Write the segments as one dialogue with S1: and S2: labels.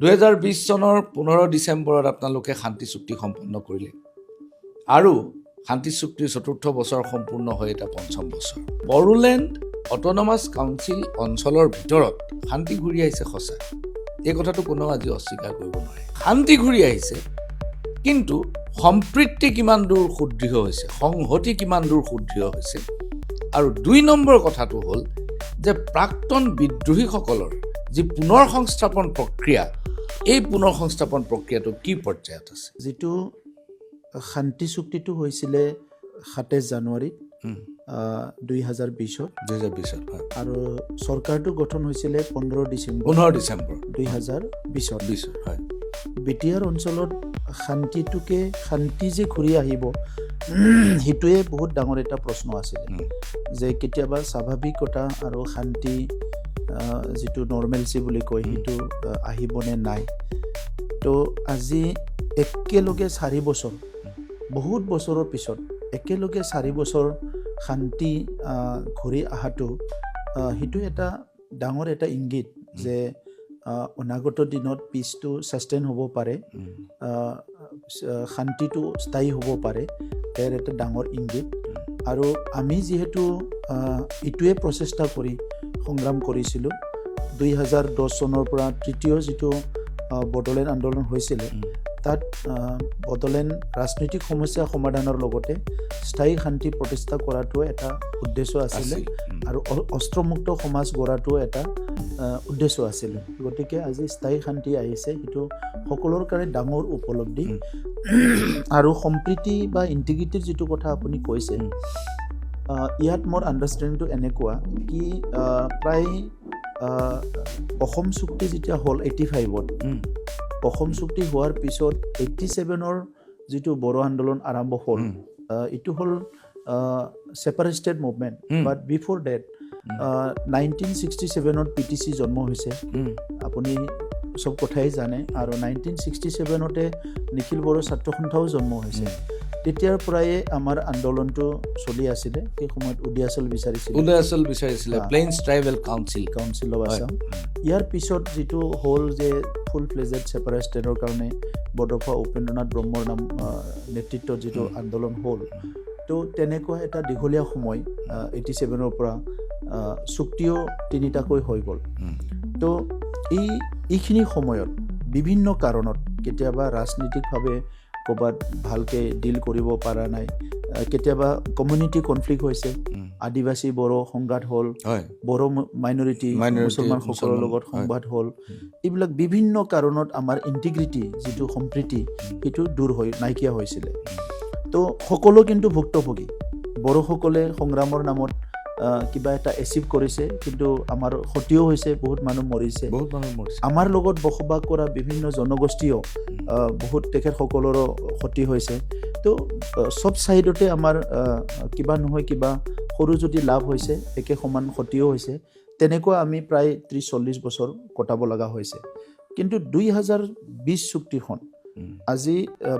S1: 2020 চনৰ 15 ডিচেম্বৰত আপোনালোকে শান্তি চুক্তি সম্পন্ন কৰিলে আৰু শান্তি চুক্তিৰ চতুৰ্থ বছৰ সম্পূৰ্ণ হৈ এটা পঞ্চম বছৰ বড়োলেণ্ড অট'নমাছ কাউন্সিল অঞ্চলৰ ভিতৰত শান্তি ঘূৰি আহিছে সঁচা এই কথাটো কোনো আজি অস্বীকাৰ কৰিব নোৱাৰে শান্তি ঘূৰি আহিছে কিন্তু সম্প্ৰীতি কিমান দূৰ সুদৃঢ় হৈছে সংহতি কিমান দূৰ সুদৃঢ় হৈছে আৰু 2 নম্বৰ কথাটো হ'ল যে প্ৰাক্তন বিদ্ৰোহীসকলৰ যি পুনৰ সংস্থাপন প্ৰক্ৰিয়া এই পুনৰ সংস্থাপন প্ৰক্ৰিয়াটো কি পৰ্যায়ত আছে
S2: যেটো শান্তি চুক্তিটো হৈছিলে 27 জানুৱাৰী 2020 আৰু চৰকাৰটো গঠন হৈছিলে 15 ডিচেম্বৰ 2020
S1: হয়
S2: বিটিআৰ অঞ্চলত শান্তি যে ঘূৰি আহিব হিটোৱে বহুত ডাঙৰ এটা প্ৰশ্ন আছিল যে কেতিয়াবা স্বাভাৱিকতা আৰু শান্তি যেটো নৰ্মেলসি বুলি কয় হিটো আহিবনে নাই তো আজি একেলগে 4 বছৰ বহুত বছৰৰ পিছত একেলগে 4 বছৰ শান্তি ঘূৰি আহাটো হিটো এটা ডাঙৰ এটা ইংগিত যে অনাগত দিনত পিছটো সাস্টেইন হ'ব পাৰে শান্তিটো স্থায়ী হ'ব পাৰে এৰ এটা ডাঙৰ ইংগিত আৰু আমি যেহেতু ইটোৱে প্ৰচেষ্টা কৰি সংগ্ৰাম কৰিছিলোঁ 2010 চনৰ পৰা তৃতীয় যেটো বড়োলেণ্ড আন্দোলন হৈছিল তাত বড়োলেণ্ড ৰাজনৈতিক সমস্যা সমাধানৰ লগতে স্থায়ী শান্তি প্ৰতিষ্ঠা কৰাটো এটা উদ্দেশ্য আছিল আৰু অস্ত্ৰমুক্ত সমাজ গঢ়াটো এটা উদ্দেশ্য আছিল গতিকে আজি স্থায়ী শান্তি আহিছে সেইটো সকলোৰ কাৰণে ডাঙৰ উপলব্ধি আৰু সম্প্ৰীতি বা ইন্টিগ্ৰিটিৰ যেটো কথা আপুনি কৈছে ইয়াত মোৰ আন্ডাৰষ্টেণ্ডিংটো এনেকুৱা কি প্ৰায় অসম চুক্তি যেতিয়া হ'ল 85ত অসম চুক্তি হোৱাৰ পিছত 87ৰ যেটো বড়ো আন্দোলন আৰম্ভ হ'ল ইটো হ'ল separated movement but before that 1967ত পিটিসি জন্ম হৈছে আপুনি সব কথাই জানে আৰু 1967তে নিখিল বড়ো ছাত্ৰ সন্থাও জন্ম হৈছে তেতিয়াৰ পৰাই আমাৰ আন্দোলনটো চলি আছিল এই সময়ত উদয়াচল বিচাৰিছিল
S1: plains tribal council
S2: of Assam ইয়াৰ পিছত যেটো হ'ল যে ফুল ফ্লেজেড সেপাৰেটেডৰ কাৰণে বড়োফা উপেন্দ্ৰনাথ ব্ৰহ্মৰ নাম নেতৃত্বত যেটো আন্দোলন হ'ল তো তেনেকুৱা এটা দীঘলীয়া সময় 87ৰ পৰা চুক্তিও তিনিটাকৈ হৈ গ'ল তো এইখিনি সময়ত বিভিন্ন কাৰণত কেতিয়াবা ৰাজনৈতিকভাৱে ক'বাত ভালকে ডিল কৰিব পৰা নাই কেতিয়াবা কমিউনিটি কনফ্লিক্ট হৈছে আদিবাসী বড়ো সংঘাত হ'ল বড়ো মাইনৰিটি মুছলমান সকলৰ লগত সংঘাত হ'ল এইবিলাক বিভিন্ন কাৰণত আমাৰ ইন্টিগ্ৰিটি যেটো সম্প্ৰীতি সেইটো দূৰ হৈ নাইকিয়া হৈছিলে তো সকলো কিন্তু ভুক্তভোগী বড়োসকলে সংগ্ৰামৰ নামত কিবা এটা এচিভ কৰিছে কিন্তু আমাৰ ক্ষতিও হৈছে বহুত মানুহ মৰিছে আমাৰ লগত বসবাস কৰা বিভিন্ন জনগোষ্ঠীও বহুত তেখেতসকলৰ ক্ষতি হৈছে তো সব সাইডতে আমাৰ কিবা নহয় কিবা সৰু যদি লাভ হৈছে একে সমান ক্ষতিও হৈছে তেনেকুৱা আমি প্ৰায় 30-40 বছৰ কটাব লগা হৈছে কিন্তু 2020 চুক্তিখন আজি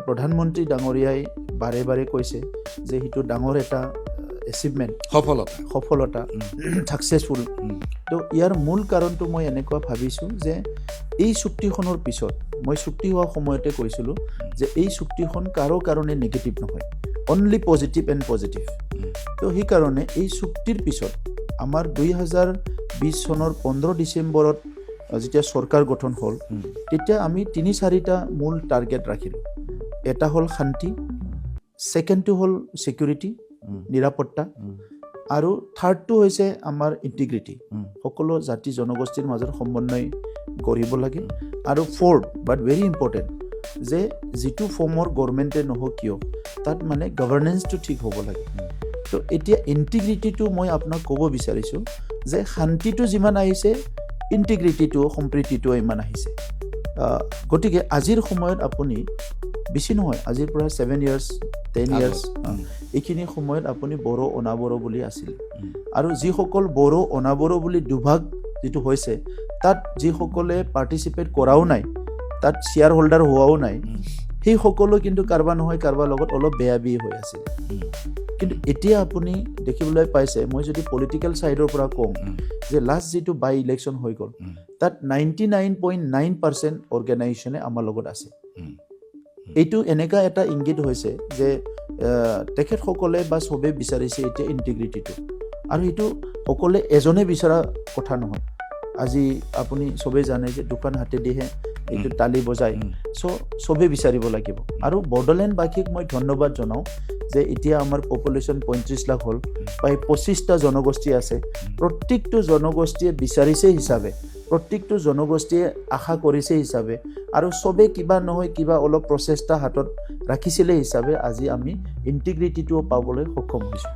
S2: প্ৰধানমন্ত্ৰী ডাঙৰীয়াই বাৰে কৈছে যে হিটো ডাঙৰ এটা এচিভমেন্ট সফলতা সাকসেসফুল তো ইয়াৰ মূল কাৰণটো মই এনেকুৱা ভাবিছো যে এই চুক্তিখনৰ পিছত মই চুক্তি হোৱা সময়তে কৈছিলো যে এই চুক্তিখন কাৰো কাৰণে নেগেটিভ নহয় অনলি পজিটিভ এণ্ড পজিটিভ তো সেই কাৰণে এই চুক্তিৰ পিছত আমাৰ 2020 চনৰ 15 ডিচেম্বৰত যেতিয়া চৰকাৰ গঠন হ'ল তেতিয়া আমি 3-4টা মূল টাৰ্গেট ৰাখিলো এটা হ'ল শান্তি সেকেন্ডটো হ'ল সিকিউৰিটি নিৰাপত্তা আৰু থাৰ্ডটো হৈছে আমাৰ ইন্টিগ্ৰিটি সকলো জাতি জনগোষ্ঠীৰ মাজৰ সমন্বয় কৰিব লাগে আৰু ফৰ্থ বাট ভেৰি ইম্পৰ্টেণ্ট যে যেটো ফৰ্মৰ গভৰ্ণমেণ্টে নহওক কিয় তাত মানে গভৰ্ণেন্সটো ঠিক হ'ব লাগে তো এতিয়া ইন্টিগ্ৰিটিটো মই আপোনাক ক'ব বিচাৰিছো যে শান্তিটো যিমান আহিছে ইন্টিগ্ৰিটিটো সম্প্ৰীতিটো ইমান আহিছে গতিকে আজিৰ সময়ত আপুনি বেছি নহয় আজিৰ পৰা 7 ইয়াৰ্ছ 10 ইয়াৰ্ছ এইখিনি সময়ত আপুনি বড়ো অনাবড়ো বুলি আছিল আৰু যিসকল বড়ো অনাবড়ো বুলি দুভাগ যেটো হৈছে তাত যিসকলে পাৰ্টিচিপেট কৰাও নাই তাত শ্বেয়াৰ হোল্ডাৰ হোৱাও নাই সেই সকলো কিন্তু কাৰবা নহয় কাৰবা লগত অলপ বেয়া হৈ আছিল কিন্তু এতিয়া আপুনি দেখিবলৈ পাইছে মই যদি পলিটিকেল সাইডৰ পৰা কওঁ যে লাষ্ট যেটো বাই ইলেকশন হৈ গ'ল তাত 99.9% অৰ্গানাইজেচনে আমাৰ লগত আছে এইটো এনেকা এটা ইংগিত হৈছে যে তেখেতসকলে বা সবে বিচাৰিছে এতিয়া ইন্টিগ্ৰিটিটো আৰু এইটো সকলে এজনে বিচাৰা কথা নহয় আজি আপুনি সবে জানে যে দোকান হাতে দিহে এইটো তালি বজাই সবে বিচাৰিব লাগিব আৰু বড়োলেণ্ডবাসীক মই ধন্যবাদ জনাও যে এতিয়া আমাৰ পপুলেশ্যন 35 লাখ হ'ল প্ৰায় 25টা জনগোষ্ঠী আছে প্ৰত্যেকটো জনগোষ্ঠীয়ে বিচাৰিছে হিচাপে প্ৰত্যেকটো জনগোষ্ঠীয়ে আশা কৰিছে হিচাপে আৰু সবে কিবা নহয় কিবা অলপ প্ৰচেষ্টা হাতত ৰাখিছিলে হিচাপে আজি আমি ইন্টিগ্ৰিটিটো পাবলৈ সক্ষম হৈছোঁ